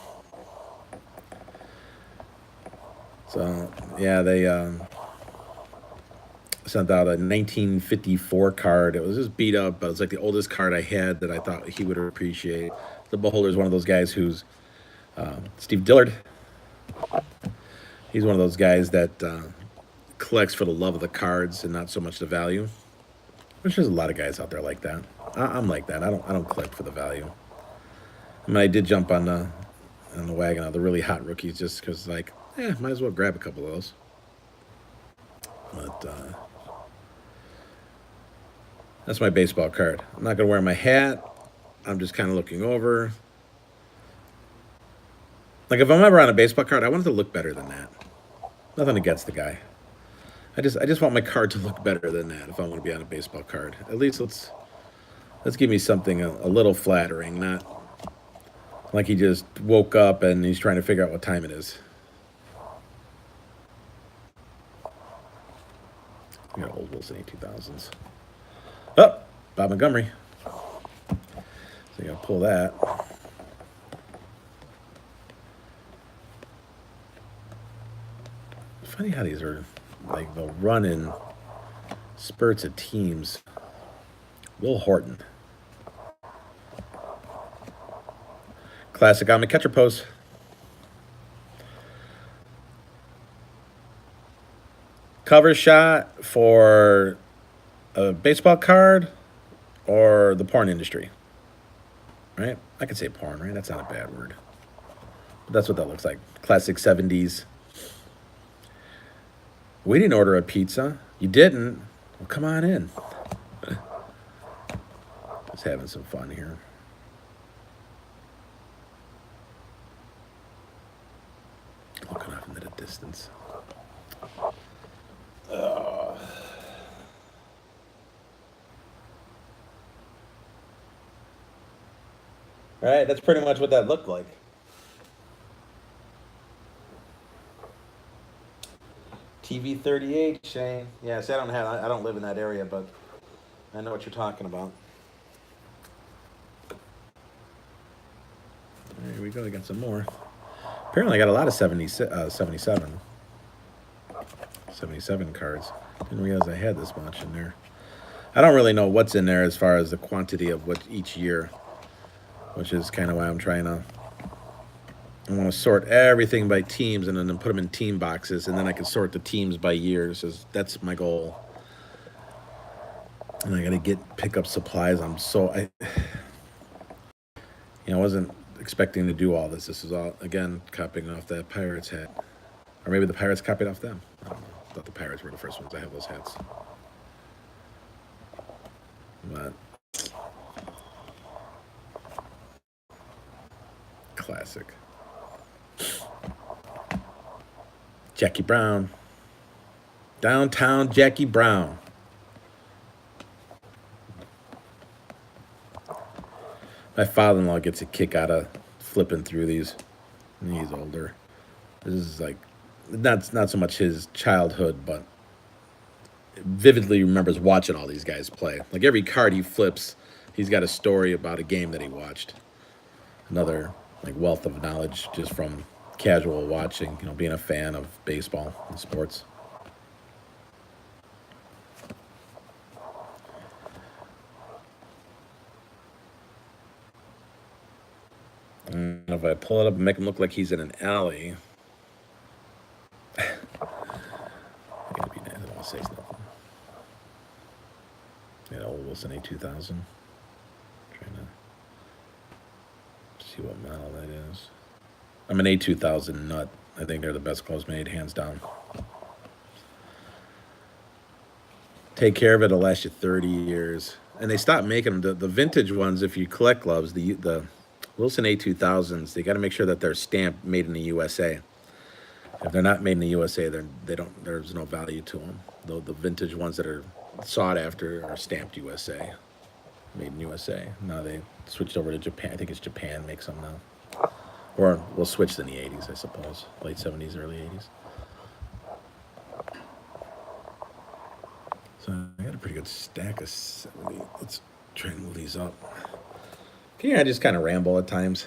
So, yeah, they sent out a 1954 card. It was just beat up, but it's like the oldest card I had that I thought he would appreciate. The Beholder is one of those guys who's Steve Dillard. He's one of those guys that collects for the love of the cards and not so much the value. Which there's a lot of guys out there like that. I'm like that. I don't collect for the value. I mean, I did jump on the wagon of the really hot rookies just because, like, might as well grab a couple of those. But that's my baseball card. I'm not going to wear my hat. I'm just kind of looking over. Like, if I'm ever on a baseball card, I want it to look better than that. Nothing against the guy. I just want my card to look better than that if I want to be on a baseball card. At least let's give me something a little flattering, not like he just woke up and he's trying to figure out what time it is. We got old Wilson 2000s. Oh, Bob Montgomery. So you gotta pull that. It's funny how these are, like, they'll run in spurts of teams. Will Horton. Classic on the catcher pose. Cover shot for a baseball card or the porn industry. Right? I could say porn, right? That's not a bad word. But that's what that looks like. Classic 70s. We didn't order a pizza. You didn't? Well, come on in. Just having some fun here. Looking off into the distance. Right, that's pretty much what that looked like. TV 38, Shane. Yeah, see, I don't live in that area, but I know what you're talking about. There we go. I got some more. Apparently, I got a lot of 77 cards. Didn't realize I had this much in there. I don't really know what's in there as far as the quantity of what each year, which is kind of why I'm trying to. I want to sort everything by teams and then put them in team boxes, and then I can sort the teams by years. That's my goal. And I got to pick up supplies. I wasn't expecting to do all this. This is all, again, copying off that Pirates hat. Or maybe the Pirates copied off them. I don't know. I thought the Pirates were the first ones. I have those hats. But classic. Jackie Brown. Downtown Jackie Brown. My father-in-law gets a kick out of flipping through these. He's older. This is like not so much his childhood, but vividly remembers watching all these guys play. Like every card he flips, he's got a story about a game that he watched. Another like wealth of knowledge just from casual watching, being a fan of baseball and sports. And if I pull it up and make him look like he's in an alley, I gotta be nice. I don't want to say nothing. Old Wilson A2000. Trying to see what model that is. I'm an A2000 nut. I think they're the best clothes made, hands down. Take care of it, it'll last you 30 years. And they stopped making them. The vintage ones, if you collect gloves, the Wilson A2000s, they got to make sure that they're stamped made in the USA. If they're not made in the USA, they don't. There's no value to them. The vintage ones that are sought after are stamped USA, made in USA. Now they switched over to Japan. I think it's Japan makes them now, or we'll switch in the '80s, I suppose, late '70s, early '80s. So I got a pretty good stack of 70. Let's try and move these up. I just kind of ramble at times.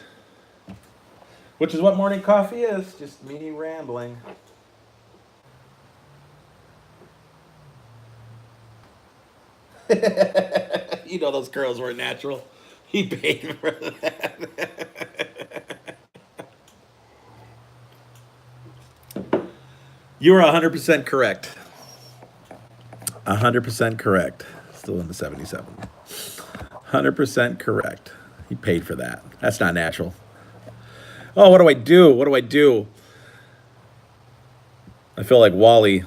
Which is what morning coffee is, just me rambling. Those curls weren't natural. He paid for that. You were 100% correct. 100% correct. Still in the 77. 100% correct. He paid for that. That's not natural. Oh, what do I do? What do I do? I feel like Wally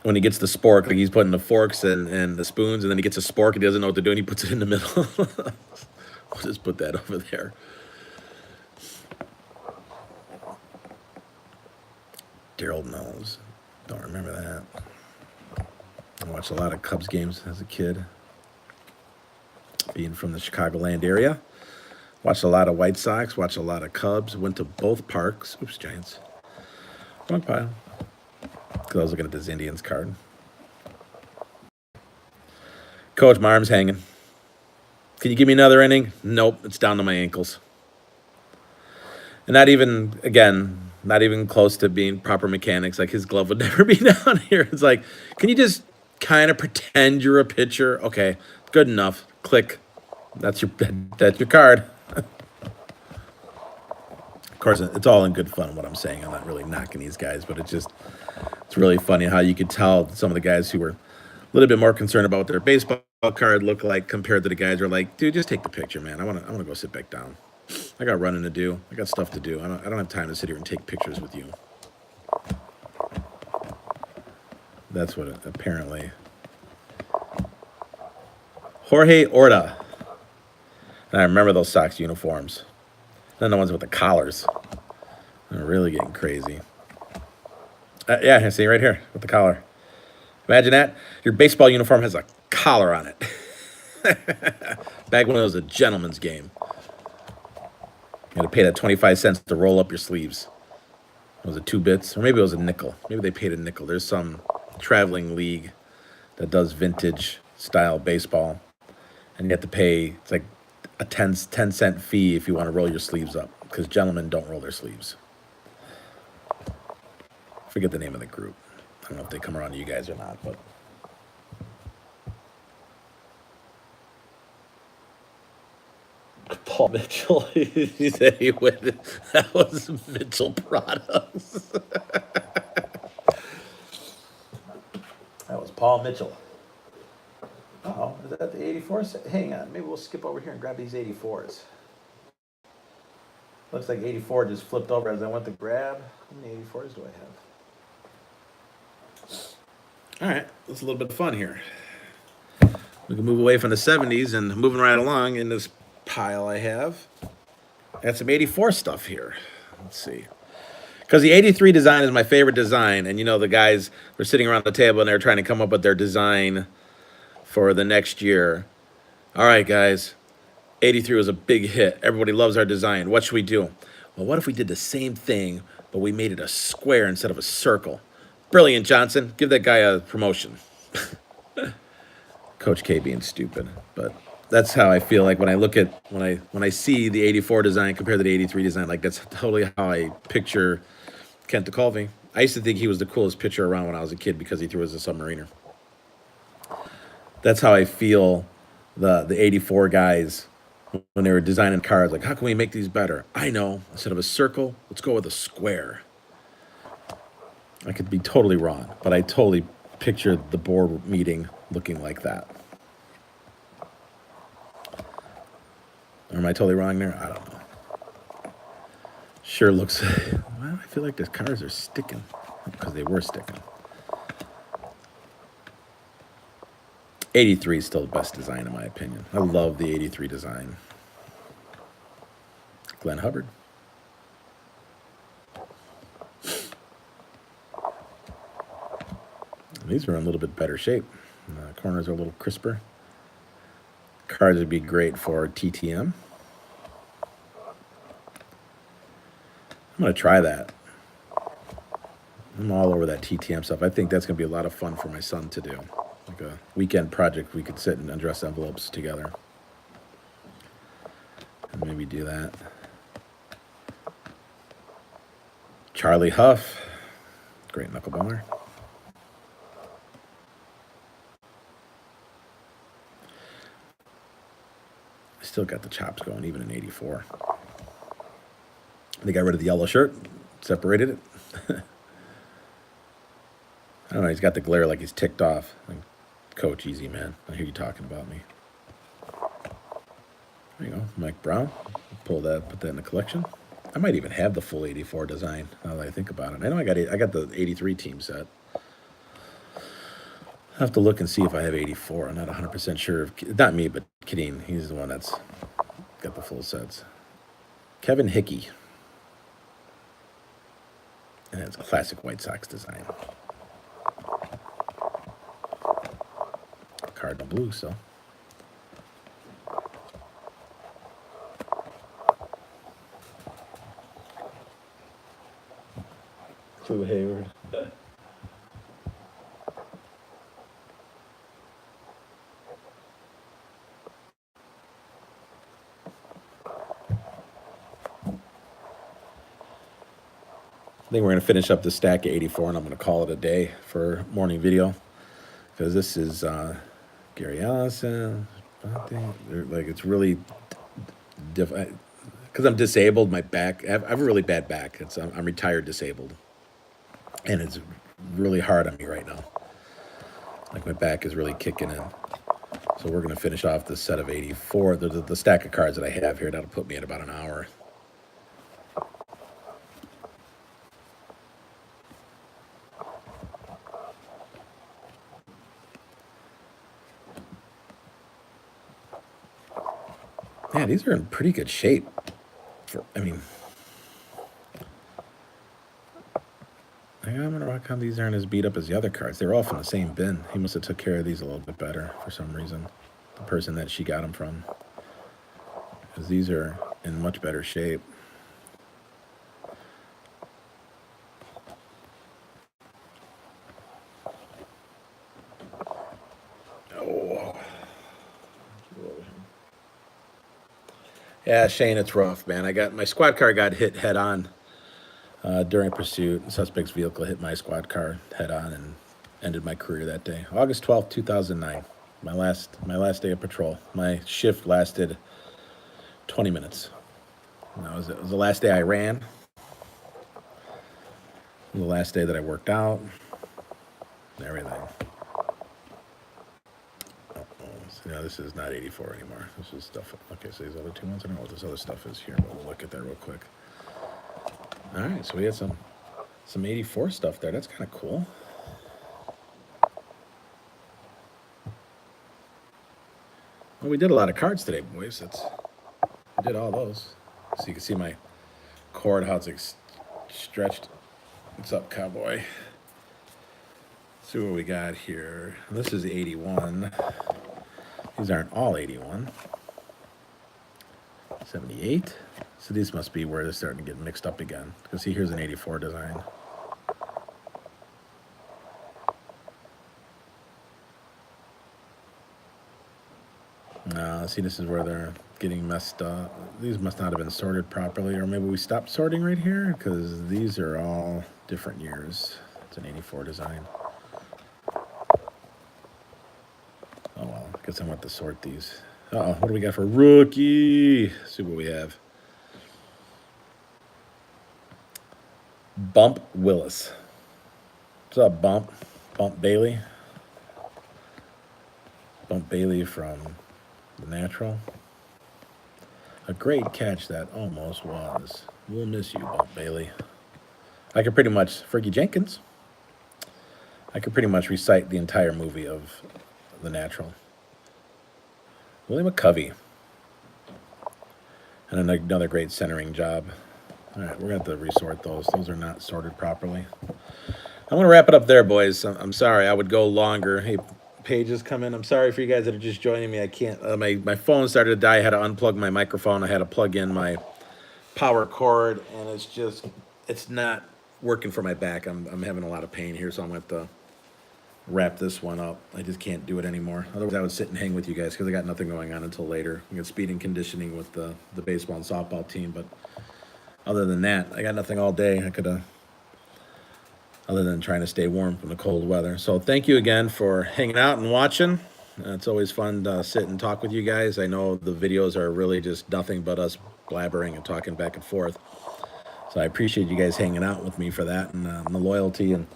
when he gets the spork, like he's putting the forks and the spoons, and then he gets a spork and he doesn't know what to do, and he puts it in the middle. We'll just put that over there. Daryl knows. Don't remember that. I watched a lot of Cubs games as a kid. Being from the Chicagoland area. Watched a lot of White Sox, watched a lot of Cubs, went to both parks. Oops, Giants. Wrong pile. Because I was looking at this Indians card. Coach, my arm's hanging. Can you give me another inning? Nope, it's down to my ankles. And not even close to being proper mechanics. Like his glove would never be down here. It's like, can you just kind of pretend you're a pitcher? Okay, good enough. Click. That's your card. Of course, it's all in good fun what I'm saying. I'm not really knocking these guys, but it's really funny how you could tell some of the guys who were a little bit more concerned about what their baseball card looked like compared to the guys who are like, dude, just take the picture, man. I want to go sit back down. I got running to do. I got stuff to do. I don't have time to sit here and take pictures with you. That's what apparently. Jorge Orta. And I remember those Sox uniforms. Then the ones with the collars. They're really getting crazy. Yeah, see right here with the collar. Imagine that. Your baseball uniform has a collar on it. Back when it was a gentleman's game. You had to pay that 25 cents to roll up your sleeves. Was it 2 bits? Or maybe it was a nickel. Maybe they paid a nickel. There's some traveling league that does vintage style baseball. And you have to pay, it's like a 10-cent fee if you want to roll your sleeves up. Because gentlemen don't roll their sleeves. Forget the name of the group. I don't know if they come around to you guys or not, but. Paul Mitchell. He said he went. That was Mitchell Products. That was Paul Mitchell. Oh, is that the 84s? Hang on, maybe we'll skip over here and grab these 84s. Looks like 84 just flipped over as I went to grab. How many 84s do I have? All right, that's a little bit of fun here. We can move away from the 70s and moving right along in this pile I have. I got some 84 stuff here. Let's see. Because the 83 design is my favorite design. And the guys were sitting around the table and they're trying to come up with their design for the next year. All right, guys. 83 was a big hit. Everybody loves our design. What should we do? Well, what if we did the same thing, but we made it a square instead of a circle? Brilliant, Johnson. Give that guy a promotion. Coach K being stupid, but that's how I feel like when I look at when I see the '84 design compared to the '83 design. Like that's totally how I picture Kent DeColvey. I used to think he was the coolest pitcher around when I was a kid because he threw as a submariner. That's how I feel the '84 guys when they were designing cars. Like, how can we make these better? I know. Instead of a circle, let's go with a square. I could be totally wrong, but I totally pictured the board meeting looking like that. Or am I totally wrong there? I don't know. Sure looks. Well, I feel like the cars are sticking because they were sticking. '83 is still the best design in my opinion. I love the '83 design. Glenn Hubbard. These are in a little bit better shape. The corners are a little crisper. Cards would be great for TTM. I'm going to try that. I'm all over that TTM stuff. I think that's going to be a lot of fun for my son to do. Like a weekend project we could sit and undress envelopes together. And maybe do that. Charlie Huff. Great knuckleballer. I still got the chops going, even in '84. They got rid of the yellow shirt, separated it. I don't know, he's got the glare like he's ticked off. Like, Coach, easy, man. I hear you talking about me. There you go, Mike Brown. Pull that, put that in the collection. I might even have the full '84 design now that I think about it. I know I got the '83 team set. I'll have to look and see if I have '84. I'm not 100% sure. Not me, but Kadeen. He's the one that's got the full sets. Kevin Hickey. And it's a classic White Sox design. Cardinal blue, so. Clue Hayward. I think we're going to finish up the stack of '84, and I'm going to call it a day for morning video. Because this is Gary Allison. Like, it's really different. Because I'm disabled, my back, I have a really bad back. I'm retired disabled. And it's really hard on me right now. Like, my back is really kicking in. So we're going to finish off this set of '84. The stack of cards that I have here, that'll put me at about an hour. Yeah, these are in pretty good shape. I wonder how come these aren't as beat up as the other cards. They're all from the same bin. He must have took care of these a little bit better for some reason. The person that she got them from. Because these are in much better shape. Oh. Yeah, Shane, it's rough, man. My squad car got hit head on during pursuit. The suspect's vehicle hit my squad car head on and ended my career that day. August 12th, 2009. My last day of patrol. My shift lasted 20 minutes. And it was the last day I ran. The last day that I worked out. And everything. No, this is not '84 anymore. This is stuff. Okay, so these other two ones. I don't know what this other stuff is here, but we'll look at that real quick. All right, so we had some '84 stuff there. That's kind of cool. Well, we did a lot of cards today, boys. We did all those. So you can see my cord, how it's stretched. What's up, cowboy? Let's see what we got here. This is '81. These aren't all '81. 78. So these must be where they're starting to get mixed up again. Because see, here's an '84 design. See, this is where they're getting messed up. These must not have been sorted properly, or maybe we stopped sorting right here because these are all different years. It's an 84 design. Oh well, I guess I want to sort these. Uh-oh, what do we got for rookie? Let's see what we have. Bump Willis. What's up, Bump? Bump Bailey. Bump Bailey from The Natural. A great catch that almost was. We'll miss you, Bump Bailey. I could pretty much, Fergie Jenkins, I could pretty much recite the entire movie of The Natural. William McCovey. And another great centering job. All right, we're going to have to resort those. Those are not sorted properly. I'm going to wrap it up there, boys. I'm sorry. I would go longer. Hey, Pages come in. I'm sorry for you guys that are just joining me. I can't. My phone started to die. I had to unplug my microphone. I had to plug in my power cord, and it's not working for my back. I'm having a lot of pain here, so I'm going to have to wrap this one up. I just can't do it anymore. Otherwise, I would sit and hang with you guys because I got nothing going on until later. I got speed and conditioning with the baseball and softball team, but other than that, I got nothing all day. I could have, other than trying to stay warm from the cold weather. So thank you again for hanging out and watching. It's always fun to sit and talk with you guys. I know the videos are really just nothing but us blabbering and talking back and forth. So I appreciate you guys hanging out with me for that, and the loyalty and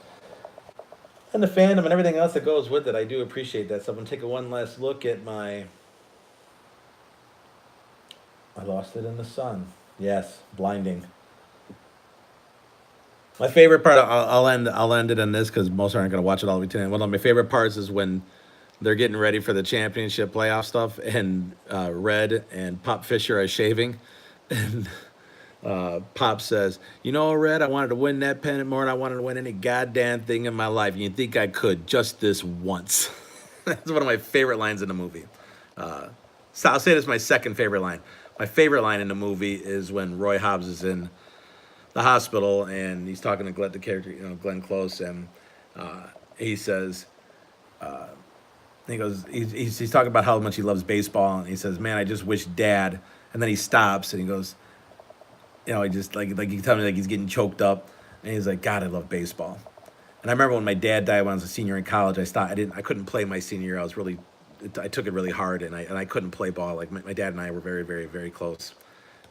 the fandom and everything else that goes with it. I do appreciate that. So I'm going to take one last look at I lost it in the sun. Yes, blinding. My favorite part, I'll end it on this because most aren't going to watch it all the way to the end. One of my favorite parts is when they're getting ready for the championship playoff stuff, and Red and Pop Fisher are shaving, and Pop says, "You know, Red, I wanted to win that pennant more than I wanted to win any goddamn thing in my life. You think I could just this once?" That's one of my favorite lines in the movie. So I'll say this is my second favorite line. My favorite line in the movie is when Roy Hobbs is in the hospital and he's talking to Glenn, the character, Glenn Close, and he says, he goes, he's talking about how much he loves baseball, and he says, "Man, I just wish Dad," and then he stops and he goes, he just like he tell me like he's getting choked up, and he's like, "God, I love baseball." And I remember when my dad died when I was a senior in college, I couldn't play my senior year. I took it really hard, and I couldn't play ball. Like my dad and I were very, very, very close.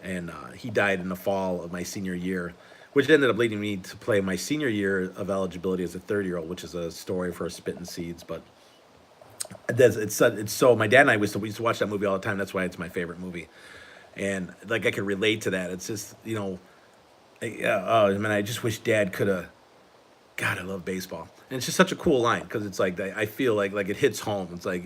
And he died in the fall of my senior year, which ended up leading me to play my senior year of eligibility as a third-year-old, which is a story for Spittin' Seeds. But it's so, my dad and I we used to watch that movie all the time. That's why it's my favorite movie. And like I could relate to that. It's just, I just wish Dad could have. God, I love baseball. And it's just such a cool line because it's like I feel like it hits home. It's like,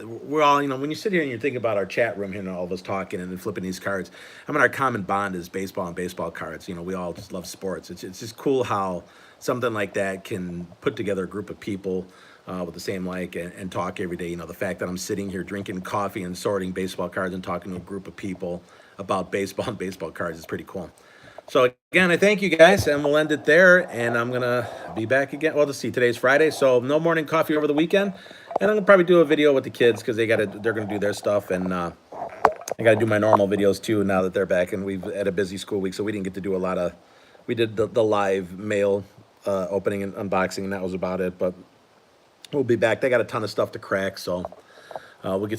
we're all, when you sit here and you're thinking about our chat room here and all of us talking and then flipping these cards, I mean, our common bond is baseball and baseball cards. We all just love sports. It's just cool how something like that can put together a group of people with the same like and talk every day. The fact that I'm sitting here drinking coffee and sorting baseball cards and talking to a group of people about baseball and baseball cards is pretty cool. So again, I thank you guys, and we'll end it there. And I'm gonna be back again. Well, let's see. Today's Friday, so no morning coffee over the weekend. And I'm gonna probably do a video with the kids because they're gonna do their stuff, and I gotta do my normal videos too now that they're back. And we've had a busy school week, so we didn't get to do a lot of. We did the live mail opening and unboxing, and that was about it. But we'll be back. They got a ton of stuff to crack, so we'll get